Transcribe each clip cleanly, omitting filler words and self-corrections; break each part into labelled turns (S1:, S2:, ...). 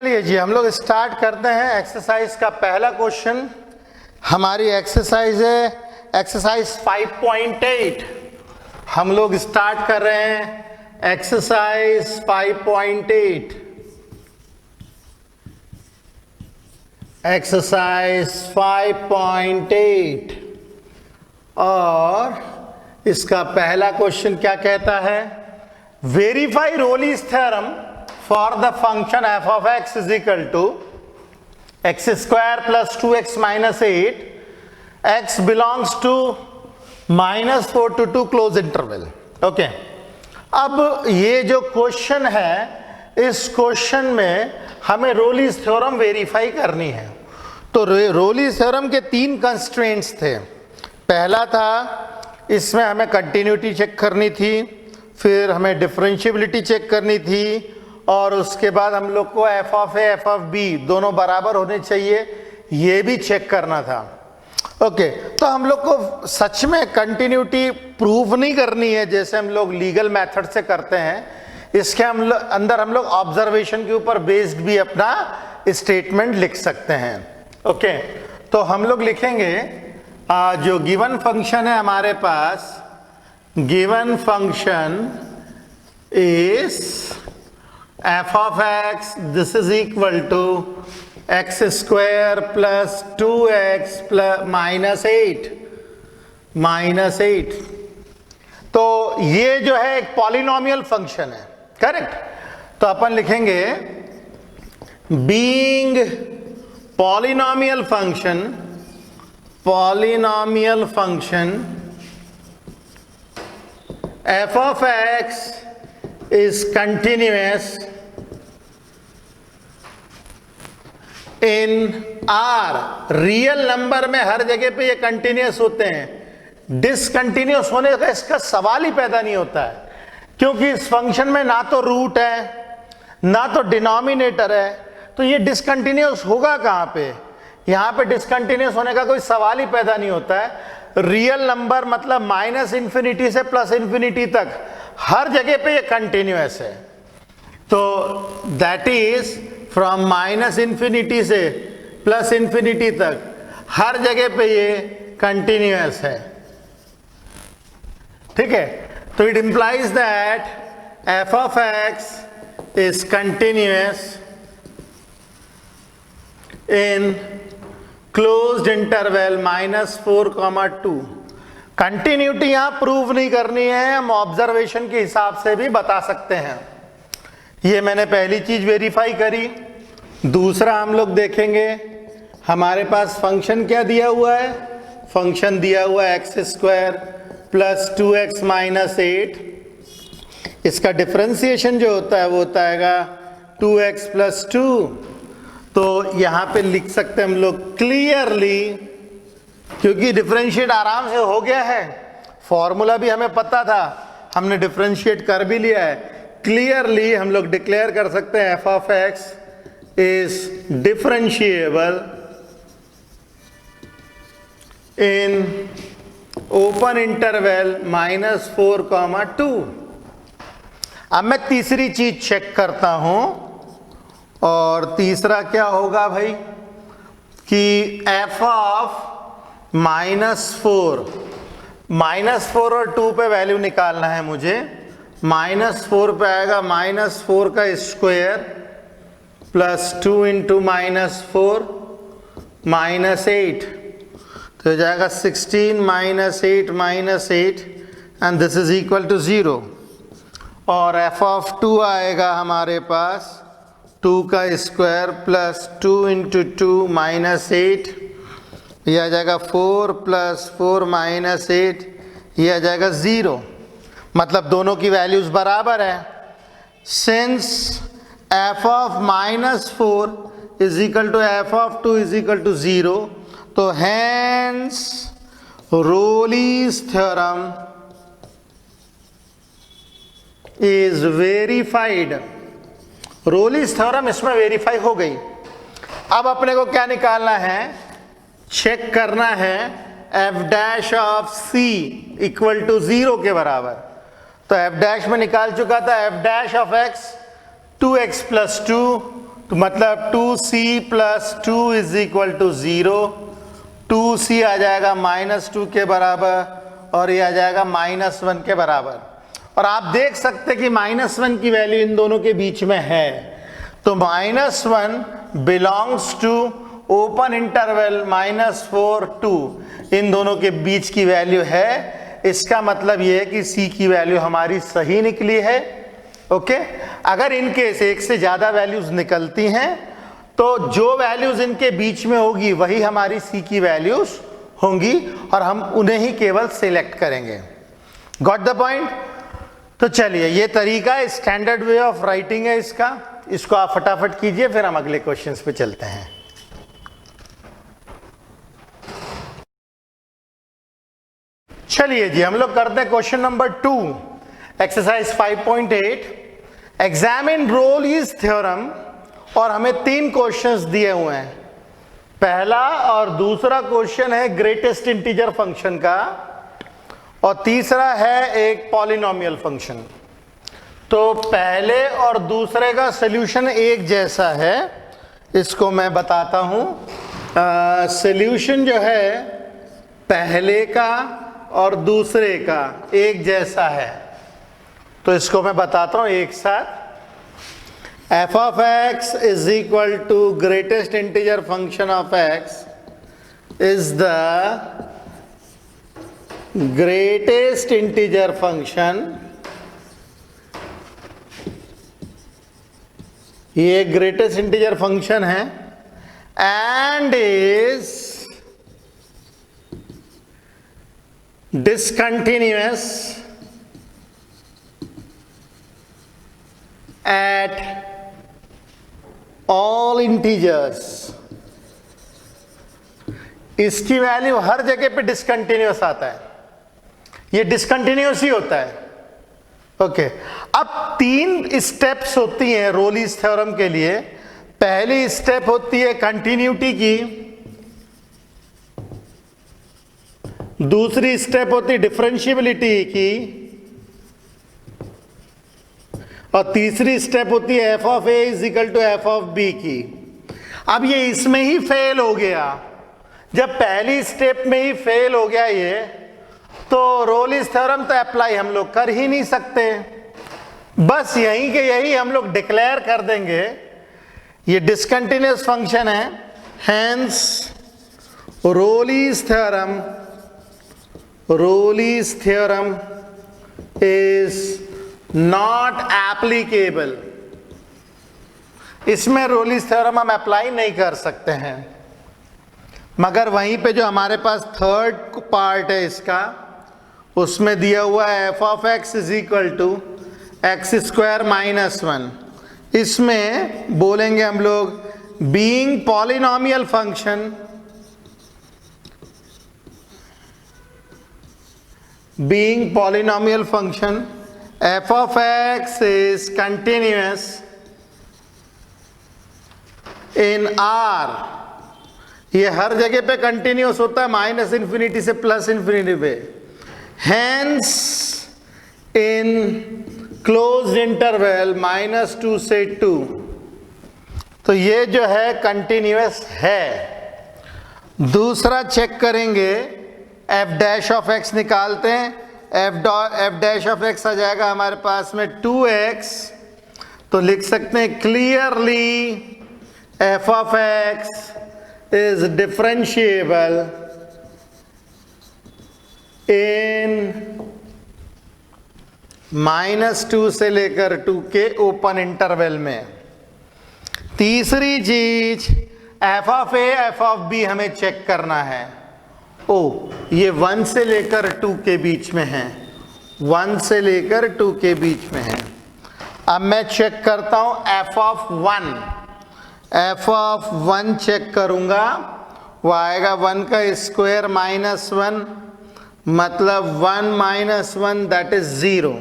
S1: चलिए जी, हम लोग स्टार्ट करते हैं एक्सरसाइज का पहला क्वेश्चन। हमारी एक्सरसाइज है एक्सरसाइज 5.8। हम लोग स्टार्ट कर रहे हैं एक्सरसाइज 5.8। एक्सरसाइज 5.8 और इसका पहला क्वेश्चन क्या कहता है? Verify Rolle's theorem for the function f of x is equal to x square plus 2x minus 8, x belongs to minus 4 to 2 close interval. Okay. अब ये जो क्वेश्चन है, इस क्वेश्चन में हमें रोलीज थ्योरम वेरीफाई करनी है। तो रोलीज थ्योरम के तीन कंस्ट्रेंट्स थे। पहला था इसमें हमें कंटिन्यूटी चेक करनी थी, फिर हमें डिफरेंशिएबिलिटी चेक करनी थी, और उसके बाद हम लोग को F of A F of B दोनों बराबर होने चाहिए, ये भी चेक करना था। ओके, तो हम लोग को सच में कंटिन्यूटी प्रूव नहीं करनी है जैसे हम लोग लीगल मेथड से करते हैं। इसके अंदर हम लोग ऑब्जर्वेशन के ऊपर बेस्ड भी अपना स्टेटमेंट लिख सकते हैं। ओके, तो हम लोग लिखेंगे जो गिवन फंक्शन है हमारे पास, given function is f of x, this is equal to x square plus 2x plus minus 8 तो ये जो है एक पॉलिनोमियल फंक्शन है, करेक्ट। तो अपन लिखेंगे being polynomial function f of x is continuous in R। Real number में हर जगह पे ये कंटिन्यूस होते हैं। डिसकंटिन्यूस होने का इसका सवाल ही पैदा नहीं होता है, क्योंकि इस फंक्शन में ना तो रूट है ना तो डिनोमिनेटर है, तो ये डिसकंटिन्यूस होगा कहाँ पे? यहाँ पे डिसकंटिन्यूस होने का कोई सवाल ही पैदा नहीं होता है। रियल नंबर मतलब माइनस इन्फिनिटी से प्लस इन्फिनिटी तक हर जगह पे ये कंटिन्यूअस है। तो that is from minus infinity से प्लस इन्फिनिटी तक हर जगह पे ये कंटिन्यूअस है, ठीक है। तो it implies that F of X is continuous in closed interval -4, 2। Continuity यहां प्रूव नहीं करनी है, हम ऑब्जर्वेशन के हिसाब से भी बता सकते हैं। ये मैंने पहली चीज वेरीफाई करी। दूसरा हम लोग देखेंगे, हमारे पास फंक्शन क्या दिया हुआ है? फंक्शन दिया हुआ है x square plus 2x minus 8। इसका डिफरेंशिएशन जो होता है वो होता है 2x प्लस 2। तो यहां पे लिख सकते हैं हम लोग क्लियरली, क्योंकि डिफरेंशिएट आराम से हो गया है, फॉर्मूला भी हमें पता था, हमने डिफरेंशिएट कर भी लिया है। क्लियरली हम लोग डिक्लेयर कर सकते हैं F of X is differentiable in open interval -4, 2। अब मैं तीसरी चीज चेक करता हूं, और तीसरा क्या होगा भाई कि एफ ऑफ -4 और 2 पे वैल्यू निकालना है मुझे। -4 पे आएगा -4 का स्क्वायर प्लस 2 इंटू -4 -8, तो हो जाएगा 16 -8 and this is equal to 0। और एफ ऑफ 2 आएगा हमारे पास 2 का स्क्वायर प्लस 2 इंटू 2 -8, ये आ जाएगा 4 प्लस 4 -8, ये आ जाएगा 0। मतलब दोनों की वैल्यूज बराबर है। Since F of -4 is equal to F of 2 is equal to 0, तो hence Rolle's theorem is verified. Rolle's theorem इसमें वेरीफाई हो गई। अब अपने को क्या निकालना है? चेक करना है F dash of C equal to 0 के बराबर। तो एफ डैश में निकाल चुका था, F dash of X 2x plus 2 तो मतलब 2c plus 2 is equal to 0, 2c आ जाएगा -2 के बराबर और ये आ जाएगा -1 के बराबर। और आप देख सकते हैं कि -1 की वैल्यू इन दोनों के बीच में है, तो -1 बिलोंग्स टू ओपन इंटरवल -4 2, इन दोनों के बीच की वैल्यू है। इसका मतलब ये है कि c की वैल्यू हमारी सही निकली है। ओके, अगर इनके से एक से ज्यादा वैल्यूज निकलती हैं तो जो वैल्यूज इनके बीच में होगी वही हमारी c की वैल्यूज होंगी और हम उन्हें ही केवल सिलेक्ट करेंगे। Got the point? तो चलिए, ये तरीका है, स्टैंडर्ड वे ऑफ राइटिंग है इसको आप फटाफट कीजिए, फिर हम अगले क्वेश्चंस पे चलते हैं। चलिए जी, हम लोग करते हैं question number 2, exercise 5.8, examine Rolle's theorem. और हमें 3 क्वेश्चंस दिए हुए हैं। पहला और दूसरा क्वेश्चन है ग्रेटेस्ट इंटीजर फंक्शन का और तीसरा है एक पॉलिनोमियल फंक्शन। तो पहले और दूसरे का सॉल्यूशन एक जैसा है, इसको मैं बताता हूं। सॉल्यूशन जो है पहले का और दूसरे का एक जैसा है, तो इसको मैं बताता हूं एक साथ। f of x is equal to greatest integer function of x is the greatest integer function, ये ग्रेटेस्ट इंटीजर फंक्शन है, and is discontinuous at all integers। इसकी वैल्यू हर जगह पे डिसकंटिन्यूअस आता है, ये डिसकंटिन्यूअस ही होता है। ओके, अब 3 स्टेप्स होती हैं रोलीज थ्योरम के लिए। पहली स्टेप होती है कंटिन्यूटी की, दूसरी स्टेप होती है डिफरेंशिएबिलिटी की, और तीसरी स्टेप होती है f of a is equal to f of b की। अब ये इसमें ही फेल हो गया, जब पहली स्टेप में ही फेल हो गया ये, तो रोलीज थ्योरम तो अप्लाई हम लोग कर ही नहीं सकते। बस यहीं के यही हम लोग डिक्लेयर कर देंगे ये डिसकंटिन्यूअस फंक्शन है, hence Rolle's theorem is not applicable. इसमें रोलीज थ्योरम हम अप्लाई नहीं कर सकते हैं। मगर वहीं पे जो हमारे पास थर्ड पार्ट है इसका, उसमें दिया हुआ है f of x is equal to X square minus 1। इसमें बोलेंगे हम लोग being polynomial function, being polynomial function, f of x is continuous in R। ये हर जगह पे कंटिन्यूस होता है, माइनस इन्फिनिटी से प्लस इन्फिनिटी पे। Hence in closed interval -2 से 2, तो ये जो है कंटिन्यूस है। दूसरा चेक करेंगे, f डैश ऑफ x निकालते हैं, f डैश ऑफ x आ जाएगा हमारे पास में 2x, तो लिख सकते हैं clearly f of x is differentiable in -2 से लेकर 2 के ओपन इंटरवल में। तीसरी चीज f of a f of b हमें चेक करना है। ओ, ये 1 से लेकर 2 के बीच में है, 1 से लेकर 2 के बीच में है। अब मैं चेक करता हूं f of 1, f of 1 check करूंगा, वो आएगा 1 का स्क्वायर -1, मतलब 1 - 1 दैट इज 0।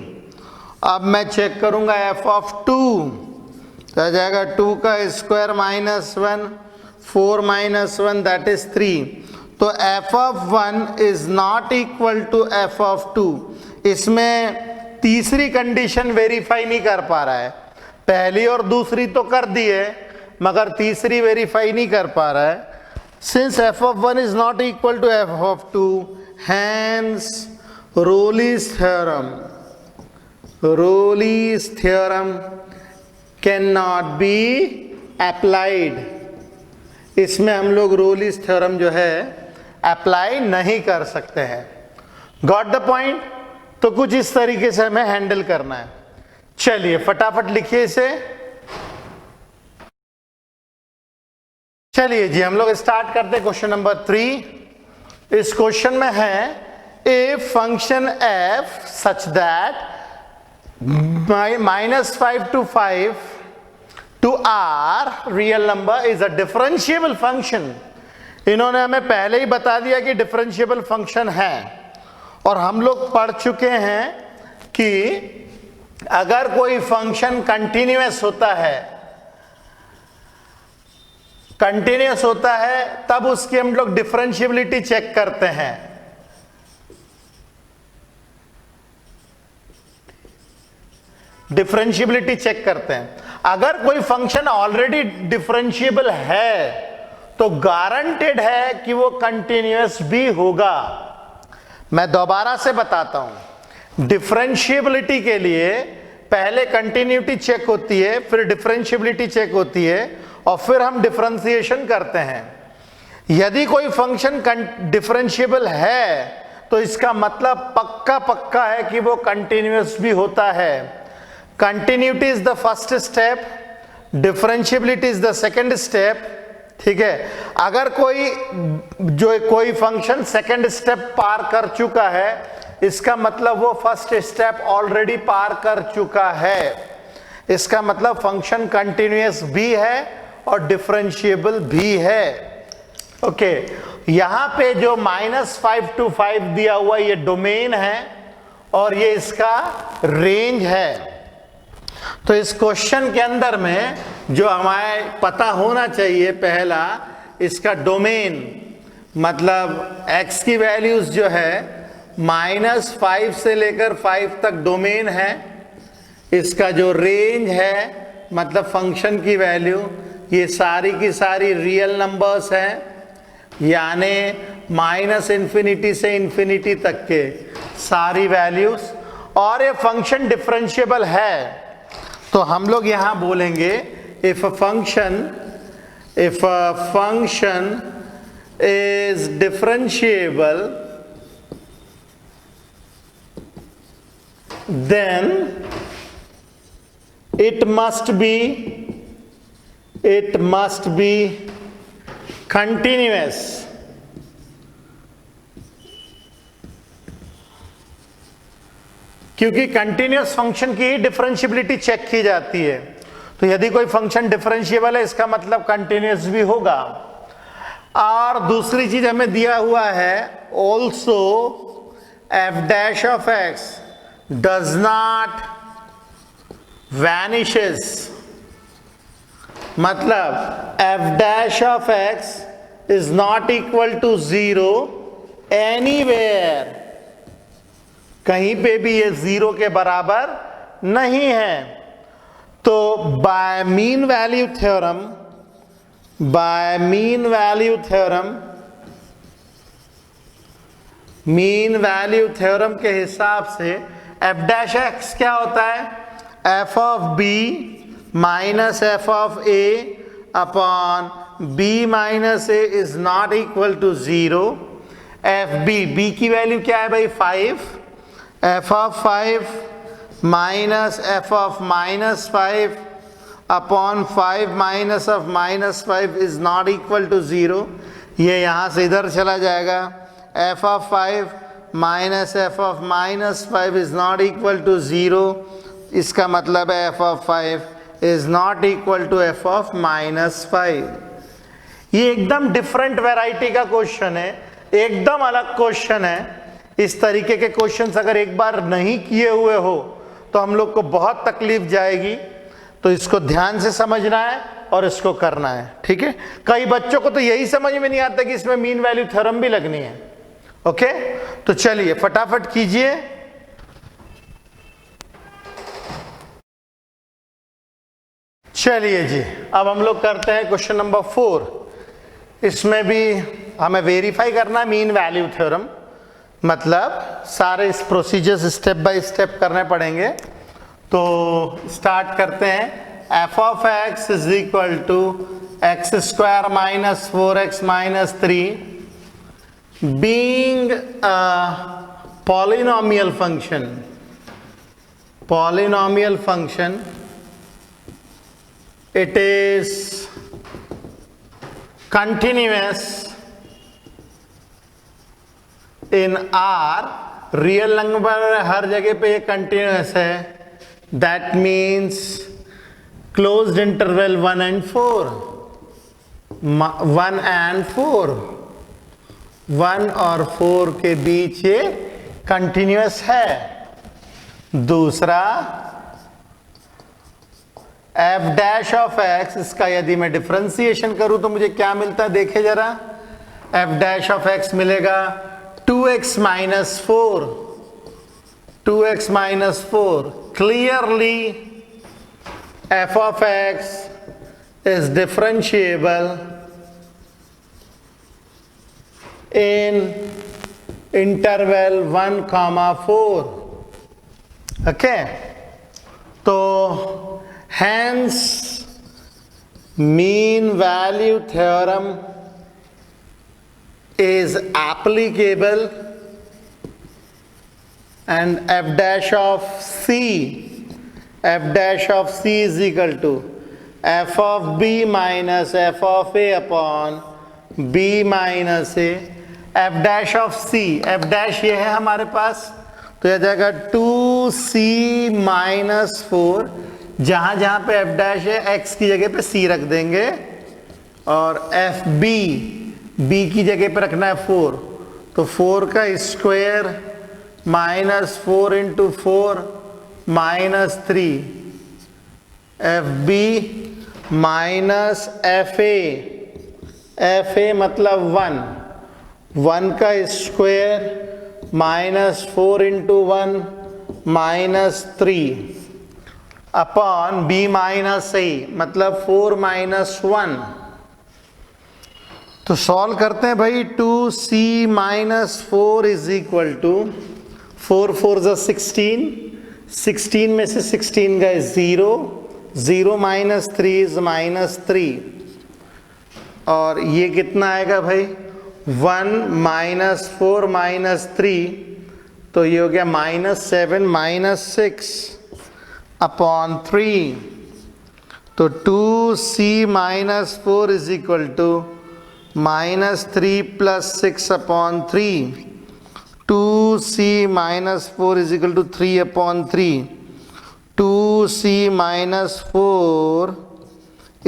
S1: अब मैं चेक करूंगा f of 2, तो आ जाएगा 2 का स्क्वायर -1, 4 - 1 दैट इज 3। तो f of 1 is not equal to f of 2। इसमें तीसरी कंडीशन वेरीफाई नहीं कर पा रहा है, पहली और दूसरी तो कर दी है, मगर तीसरी वेरीफाई नहीं कर पा रहा है। Since F of 1 is not equal to F of 2, hence Rolle's theorem can not be applied. इसमें हम लोग रोलीज थ्योरम जो है अप्लाई नहीं कर सकते हैं। Got the point? तो कुछ इस तरीके से हमें हैंडल करना है। चलिए फटाफट लिखिए इसे। चलिए जी हम लोग स्टार्ट करते हैं क्वेश्चन नंबर 3। इस क्वेश्चन में है a function F such that -5 to 5 to r real number is a differentiable function. इन्होंने हमें पहले ही बता दिया कि डिफरेंशिएबल फंक्शन है, और हम लोग पढ़ चुके हैं कि अगर कोई फंक्शन कंटिन्यूअस होता है तब उसकी हम लोग डिफरेंशिएबिलिटी चेक करते हैं। डिफरेंशिएबिलिटी चेक करते हैं। अगर कोई फंक्शन ऑलरेडी डिफरेंशिएबल है तो गारंटेड है कि वो कंटिन्यूअस भी होगा। मैं दोबारा से बताता हूं, डिफरेंशिएबिलिटी के लिए पहले कंटिन्यूटी चेक होती है, फिर डिफरेंशिएबिलिटी चेक होती है, और फिर हम डिफरेंशिएशन करते हैं। यदि कोई फंक्शन डिफरेंशिएबल है तो इसका मतलब पक्का है कि वो कंटिन्यूअस भी होता है। Continuity is the first step, differentiability is the second step. ठीक है, अगर कोई फंक्शन सेकंड स्टेप पार कर चुका है, इसका मतलब वो फर्स्ट स्टेप ऑलरेडी पार कर चुका है। इसका मतलब फंक्शन कंटिन्यूअस भी है और डिफरेंशिएबल भी है। ओके, यहां पे जो -5 to 5 दिया हुआ ये डोमेन है और ये इसका रेंज है। तो इस क्वेश्चन के अंदर में जो हमें पता होना चाहिए, पहला इसका डोमेन, मतलब x की वैल्यूज जो है -5 से लेकर 5 तक डोमेन है। इसका जो रेंज है मतलब फंक्शन की वैल्यू, ये सारी की सारी रियल नंबर्स हैं, यानी -∞ से इन्फिनिटी तक के सारी वैल्यूज, और ये फंक्शन डिफरेंशिएबल है। तो हम लोग यहां बोलेंगे if a function is differentiable then it must be continuous। क्योंकि कंटिन्यूअस फंक्शन की ही डिफरेंशिएबिलिटी चेक की जाती है। तो यदि कोई फंक्शन डिफरेंशिएबल है इसका मतलब कंटिन्यूअस भी होगा। और दूसरी चीज हमें दिया हुआ है also f' does not vanishes, मतलब f' is not equal to 0 anywhere, कहीं पे भी ये 0 के बराबर नहीं है। तो बाय मीन वैल्यू थ्योरम के हिसाब से f' क्या होता है? f of b minus f of a upon b minus a is not equal to 0। b की वैल्यू क्या है भाई? 5। f of 5 minus f of -5 upon 5 minus of -5 is not equal to 0। ये यहाँ से इधर चला जाएगा। f of 5 minus f of -5 is not equal to 0। इसका मतलब है f of 5 is not equal to f of -5। ये एकदम डिफरेंट वैरायटी का क्वेश्चन है, एकदम अलग क्वेश्चन है। इस तरीके के क्वेश्चंस अगर एक बार नहीं किए हुए हो तो हम लोग को बहुत तकलीफ जाएगी। तो इसको ध्यान से समझना है और इसको करना है। ठीक है, कई बच्चों को तो यही समझ में नहीं आता कि इसमें मीन वैल्यू थ्योरम भी लगनी है। ओके, तो चलिए फटाफट कीजिए। चलिए जी, अब हम लोग करते हैं क्वेश्चन नंबर 4। इसमें भी हमें वेरीफाई करना मीन वैल्यू थ्योरम, मतलब सारे इस प्रोसीजर्स स्टेप बाय स्टेप करने पड़ेंगे। तो स्टार्ट करते हैं। F of X is equal to X square minus 4x minus 3 being polynomial function, it is continuous in R, real number हर जगह पे ये कंटिन्यूस है, that means closed interval 1 and 4, 1 और 4 के बीच ये कंटिन्यूस है। दूसरा एफ डैश ऑफ एक्स, इसका यदि मैं डिफरेंशिएशन करूं तो मुझे क्या मिलता है, देखे जरा। एफ डैश ऑफ एक्स मिलेगा 2x minus 4, 2x minus 4। Clearly F of X is differentiable in interval 1,4. Okay, तो hence mean value theorem is applicable and f dash of c is equal to f of b minus f of a upon b minus a। F dash of C, F dash ये है हमारे पास, तो यह जाएगा 2c minus 4। जहां जहां पे F dash है x की जगह पे c रख देंगे, और एफ बी, b की जगह पे रखना है 4, तो 4 का square minus 4 into 4 minus 3, F B minus F A मतलब 1 का square minus 4 into 1 minus 3 upon B minus A मतलब 4 माइनस 1। तो सॉल्व करते हैं भाई। 2c minus 4 is equal to 4 4 जा 16, 16 में से 16 गए 0, 0 माइनस 3 इज माइनस 3, और ये कितना आएगा भाई 1 माइनस 4 माइनस 3, तो ये हो गया माइनस 7 माइनस 6 अपॉन 3। तो 2c minus 4 is equal to minus 3 plus 6 upon 3। 2c minus 4 is equal to 3 upon 3। 2c minus 4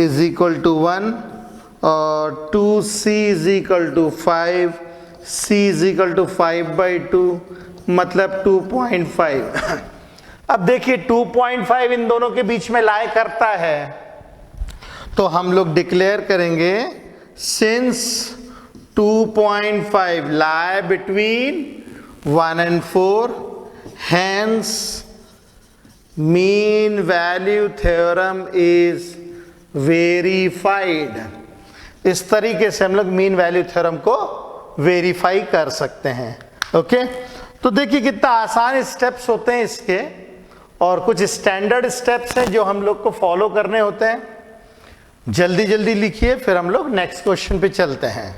S1: is equal to 1 और 2c is equal to 5, c is equal to 5/2 मतलब 2.5। अब देखिए 2.5 इन दोनों के बीच में लाई करता है, तो हम लोग डिक्लेयर करेंगे since 2.5 lie between 1 and 4, hence mean value theorem is verified। इस तरीके से हम लोग मीन वैल्यू थ्योरम को वेरीफाई कर सकते हैं। ओके, तो देखिए कितना आसान स्टेप्स होते हैं इसके, और कुछ स्टैंडर्ड स्टेप्स हैं जो हम लोग को फॉलो करने होते हैं। जल्दी जल्दी लिखिए, फिर हम लोग नेक्स्ट क्वेश्चन पे चलते हैं।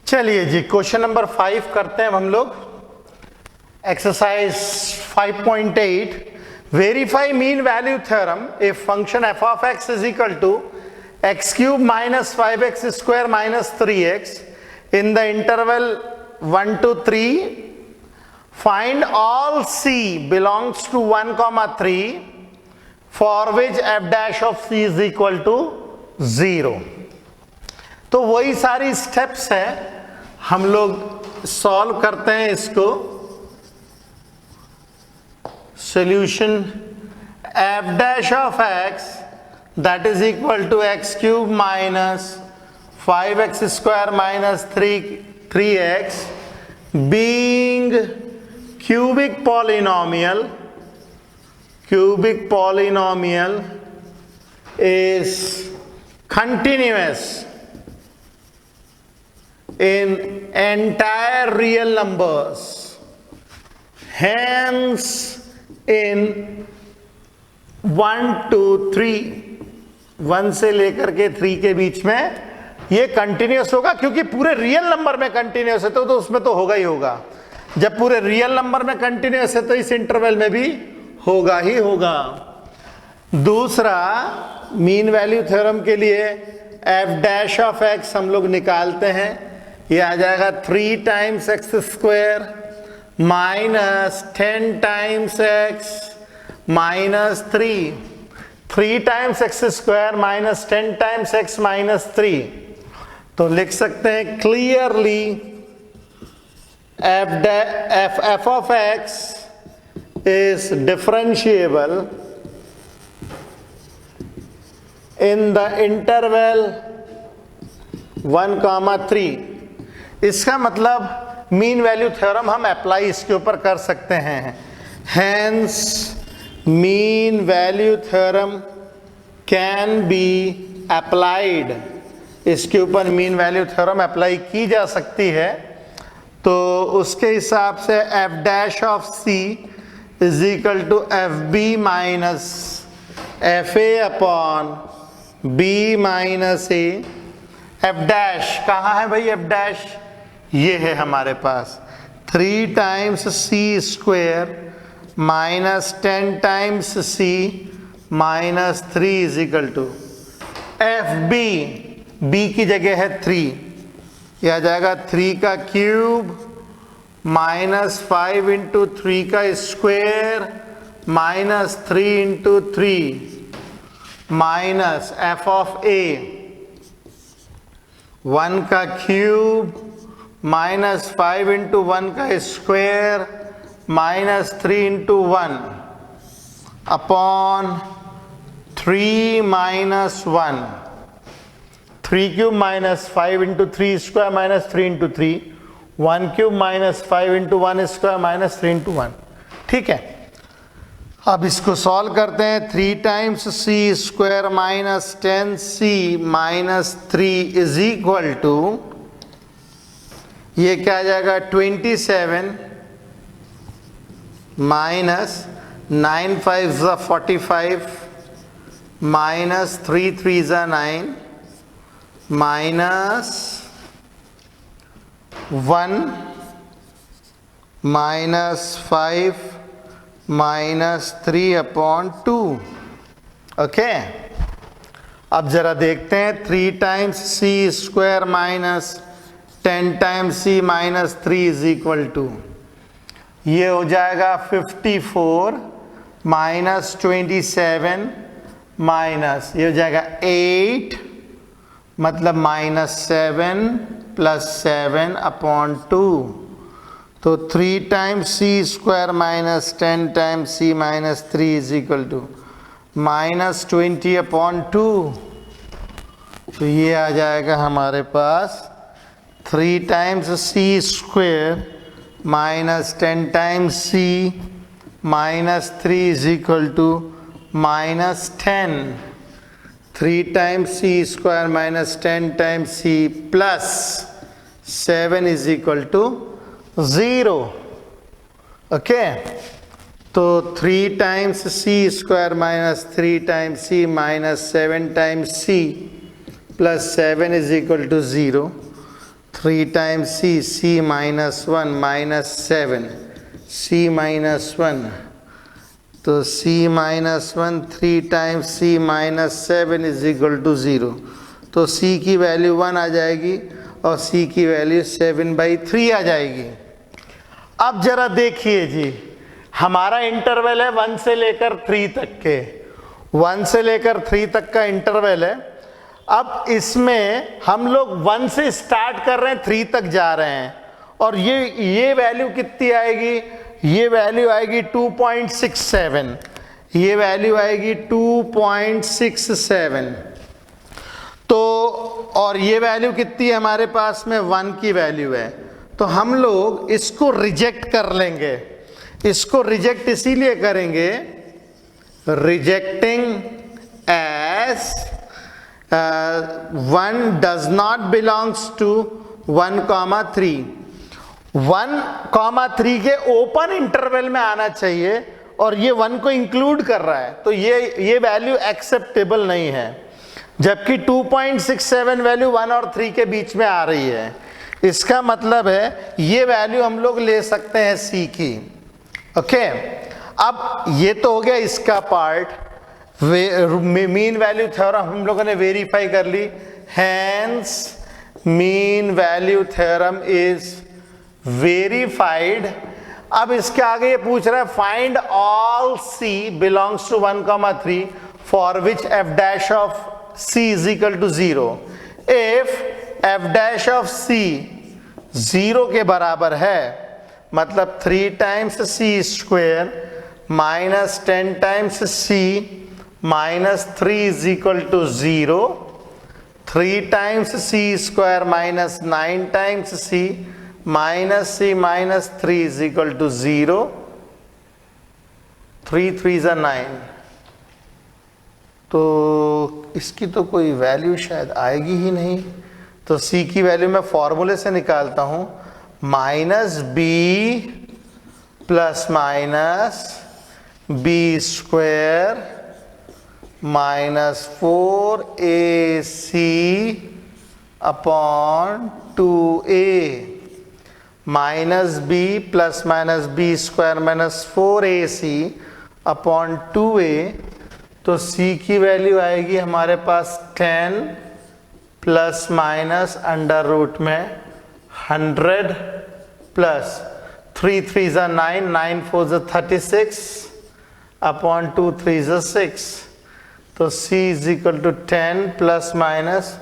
S1: चलिए जी, क्वेश्चन नंबर 5 करते हैं हम लोग। Exercise 5.8, verify mean value theorem if function f of x is equal to x cube minus 5x square minus 3x in the interval 1 to 3, find all c belongs to 1, 3 for which f dash of c is equal to 0। तो वही सारी steps है, हम लोग solve करते हैं इसको। solution f dash of x that is equal to x cube minus 5x square minus 3x being cubic polynomial cubic polynomial is continuous in entire real numbers, hence in 1 to 3, 1 से लेकर के 3 के बीच में ये continuous होगा, क्योंकि पूरे real number में कंटिन्यूस है तो उसमें तो होगा ही होगा। जब पूरे रियल नंबर में कंटिन्यूस है तो इस इंटरवल में भी होगा ही होगा। दूसरा, मीन वैल्यू थ्योरम के लिए एफ डैश ऑफ एक्स हम लोग निकालते हैं, ये आ जाएगा 3 times x square minus 10 times x minus 3 times x square minus 10 times x minus 3। तो लिख सकते हैं clearly F of X is differentiable in the interval 1,3। इसका मतलब मीन वैल्यू थ्योरम हम अप्लाई इसके ऊपर कर सकते हैं। Hence mean value theorem can be applied, इसके ऊपर मीन वैल्यू थ्योरम अप्लाई की जा सकती है। तो उसके हिसाब से f dash of C is equal to F B minus F a upon B minus a. F dash कहाँ है भाई? एफ डैश ये है हमारे पास 3 times C square minus 10 times C minus 3 is equal to F b, b की जगह है 3, यह आ जाएगा 3 का क्यूब माइनस 5 इंटू 3 का square minus 3 into 3 minus F of A 1 का क्यूब माइनस 5 इंटू 1 का square minus 3 into 1 upon 3 minus 1, 3 cube minus 5 into 3 square minus 3 into 3, 1 cube minus 5 into 1 square minus 3 into 1। ठीक है, अब इसको सॉल्व करते हैं। 3 times C square minus 10 C minus 3 is equal to, ये क्या आ जाएगा 27 माइनस 9 5 ज़ा 45 माइनस 3 3 ज़ा 9 minus 1 minus 5 minus 3 upon 2। Okay, अब जरा देखते हैं 3 times C square minus 10 times C minus 3 is equal to, ये हो जाएगा 54 माइनस 27 माइनस ये हो जाएगा 8, मतलब माइनस 7 प्लस 7 अपॉन 2। तो 3 times C square minus 10 times C minus 3 is equal to minus 20 upon 2। तो ये आ जाएगा हमारे पास 3 times C square minus 10 times C minus 3 is equal to minus 10। 3 times C square minus 10 times c plus 7 is equal to 0। Okay, तो 3 times C square minus 3 times C minus 7 times c plus 7 is equal to 0। 3 times C minus 1 minus 7 C minus 1, तो C minus 1 3 times C minus 7 is equal to 0। तो सी की value 1 आ जाएगी और सी की value 7/3 आ जाएगी। अब जरा देखिए जी, हमारा इंटरवल है 1 से लेकर 3 तक के, 1 से लेकर 3 तक का इंटरवल है। अब इसमें हम लोग 1 से स्टार्ट कर रहे हैं, 3 तक जा रहे हैं, और ये वैल्यू कितनी आएगी? ये वैल्यू आएगी 2.67, ये वैल्यू आएगी 2.67। तो और ये वैल्यू कितनी है हमारे पास में? 1 की वैल्यू है। तो हम लोग इसको रिजेक्ट कर लेंगे। इसको रिजेक्ट इसीलिए करेंगे rejecting as 1 does not belongs to 1,3. 1,3 के ओपन इंटरवल में आना चाहिए और ये 1 को इंक्लूड कर रहा है, तो ये वैल्यू एक्सेप्टेबल नहीं है। जबकि 2.67 वैल्यू 1 और 3 के बीच में आ रही है। इसका मतलब है ये वैल्यू हम लोग ले सकते हैं सी की। ओके, अब ये तो हो गया इसका पार्ट। मीन वैल्यू थ्योरम हम लोगों ने वेरीफाई कर ली, hence mean value theorem is verified. अब इसके आगे ये पूछ रहा है find all C belongs to 1,3 for which F dash of C is equal to 0। If F dash of C 0 के बराबर है, मतलब 3 times C square minus 10 times C minus 3 is equal to 0। 3 times C square minus 9 times C minus C minus 3 is equal to 0। 3 3 is 9। तो इसकी तो कोई value शायद आएगी ही नहीं। तो सी की वैल्यू मैं फॉर्मूले से निकालता हूं, minus b plus minus b square minus 4ac upon 2a minus b plus minus b square minus 4ac upon 2a। तो c की वैल्यू आएगी हमारे पास 10 प्लस माइनस अंडर रूट में 100 plus 3 3 is 9, 9 4 is 36 upon 2 3 is 6। तो c is equal to 10 plus minus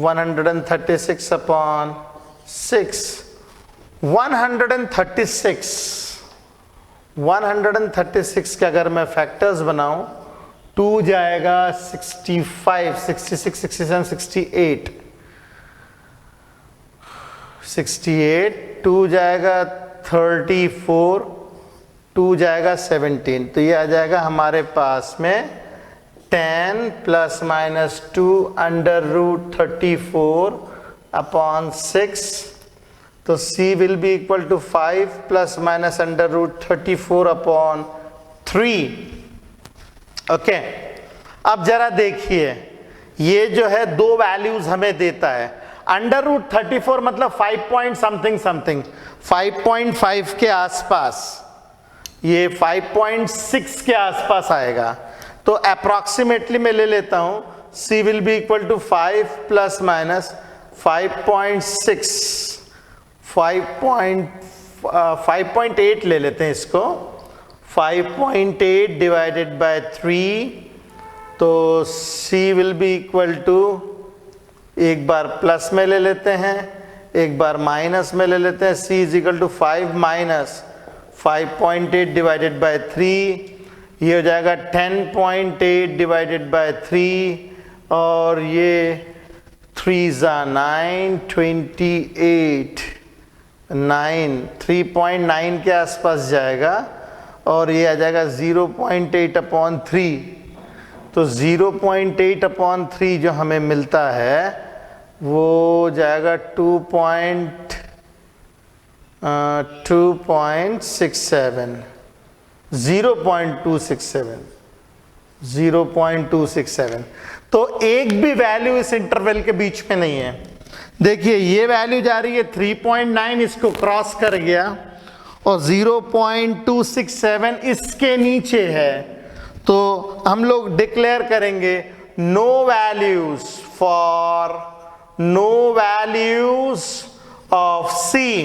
S1: 136 upon 6। 136 के अगर मैं फैक्टर्स बनाऊं, 2 जाएगा 65, 66, 67, 68, 2 जाएगा 34, 2 जाएगा 17। तो ये आ जाएगा हमारे पास में 10 plus minus 2 under root 34 upon 6। तो c will be equal to 5 plus minus under root 34 upon 3। Okay, अब जरा देखिए, ये जो है दो वैल्यूज हमें देता है। अंडर रूट 34 मतलब 5 पॉइंट समथिंग समथिंग, 5.5 के आसपास, ये 5.6 के आसपास आएगा। तो अप्रोक्सीमेटली मैं ले लेता हूं, c will be equal to 5 plus minus 5.6, 5.8 ले लेते हैं इसको, 5.8 डिवाइडेड बाय 3। तो c will be equal to, एक बार प्लस में ले लेते हैं, एक बार माइनस में ले लेते हैं। c is equal to 5 minus 5.8 divided by 3, ये हो जाएगा 10.8 डिवाइडेड बाय 3 और ये 3 जा 9, 28, 9, 3.9 के आसपास जाएगा और ये आ जाएगा 0.8 अपॉन 3। तो 0.8 अपॉन 3 जो हमें मिलता है वो जाएगा 0.267। तो एक भी वैल्यू इस इंटरवल के बीच में नहीं है। देखिए ये वैल्यू जा रही है 3.9, इसको क्रॉस कर गया, और 0.267 इसके नीचे है। तो हम लोग डिक्लेयर करेंगे no values of C,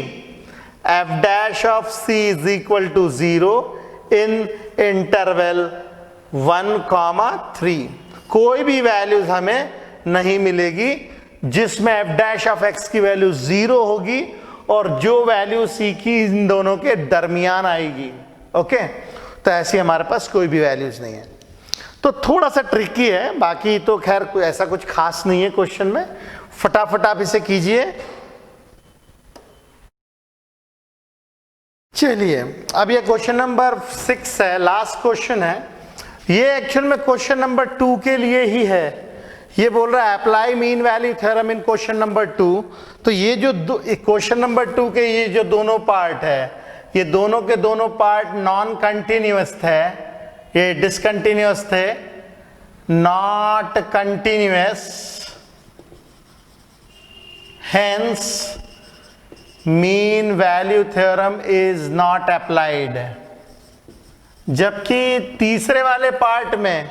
S1: F dash of C is equal to 0 in interval 1,3। कोई भी वैल्यूज हमें नहीं मिलेगी जिसमें एफ डैश ऑफ एक्स की वैल्यू 0 होगी और जो वैल्यू सी की इन दोनों के दरमियान आएगी। ओके, तो ऐसी हमारे पास कोई भी वैल्यूज नहीं है। तो थोड़ा सा ट्रिकी है, बाकी तो खैर कोई ऐसा कुछ खास नहीं है क्वेश्चन में। फटाफट आप इसे कीजिए। चलिए अब ये क्वेश्चन नंबर 6 है, लास्ट क्वेश्चन है। ये एक्चुअल में क्वेश्चन नंबर 2 के लिए ही है। ये बोल रहा है apply mean value theorem in question number 2। तो ये जो क्वेश्चन नंबर 2 के ये जो दोनों पार्ट है, ये दोनों के दोनों पार्ट नॉन कंटिन्यूअस थे, ये डिसकंटिन्यूअस थे, not continuous, hence mean value theorem is not applied. जबकि तीसरे वाले पार्ट में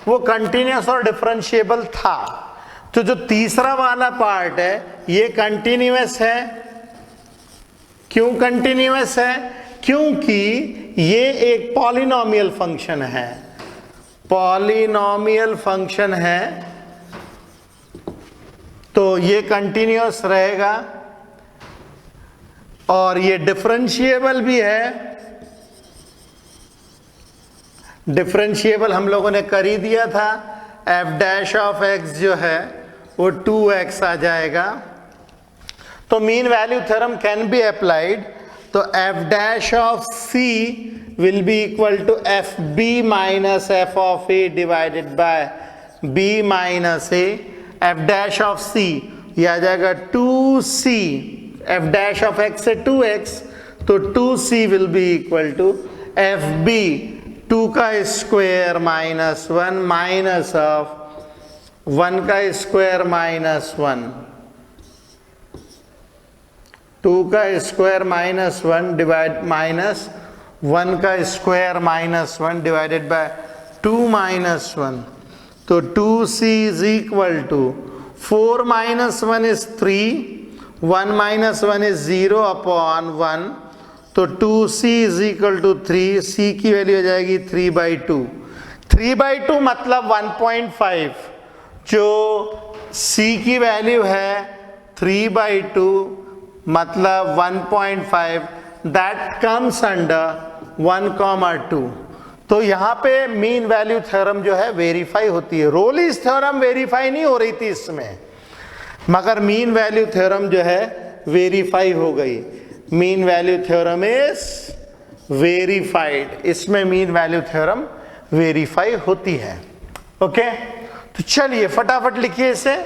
S1: वो कंटिन्यूअस और डिफरेंशिएबल था, तो जो तीसरा वाला पार्ट है ये कंटिन्यूअस है। क्यों कंटिन्यूअस है? क्योंकि ये एक पॉलिनोमियल फंक्शन है, पॉलिनोमियल फंक्शन है, तो ये कंटिन्यूअस रहेगा और ये डिफरेंशिएबल भी है। डिफरेंशिएबल हम लोगों ने कर ही दिया था, एफ डैश ऑफ एक्स जो है वो 2x आ जाएगा। तो mean value theorem can be applied. तो F dash of c will be equal to F B minus F of a divided by b minus a। F dash of c ये आ जाएगा 2c, F dash of x से 2x, तो 2c will be equal to F b 2 का square minus 1 minus of 1 का square minus 1, 2 का square minus 1 divide minus 1 का square minus 1 divided by 2 minus 1। तो 2c is equal to 4 minus 1 is 3, 1 minus 1 is 0 upon 1, तो 2c is equal to 3, c की value हो जाएगी 3/2। 3/2 मतलब 1.5, जो c की वैल्यू है 3/2 मतलब 1.5, दैट कम्स अंडर 1,2। तो यहाँ पे मीन वैल्यू थ्योरम जो है वेरीफाई होती है। रोलीज थ्योरम वेरीफाई नहीं हो रही थी इसमें, मगर मीन वैल्यू थ्योरम जो है वेरीफाई हो गई। Mean value theorem is verified, इसमें मीन वैल्यू थ्योरम वेरीफाई होती है। ओके, तो चलिए फटाफट लिखिए इसे।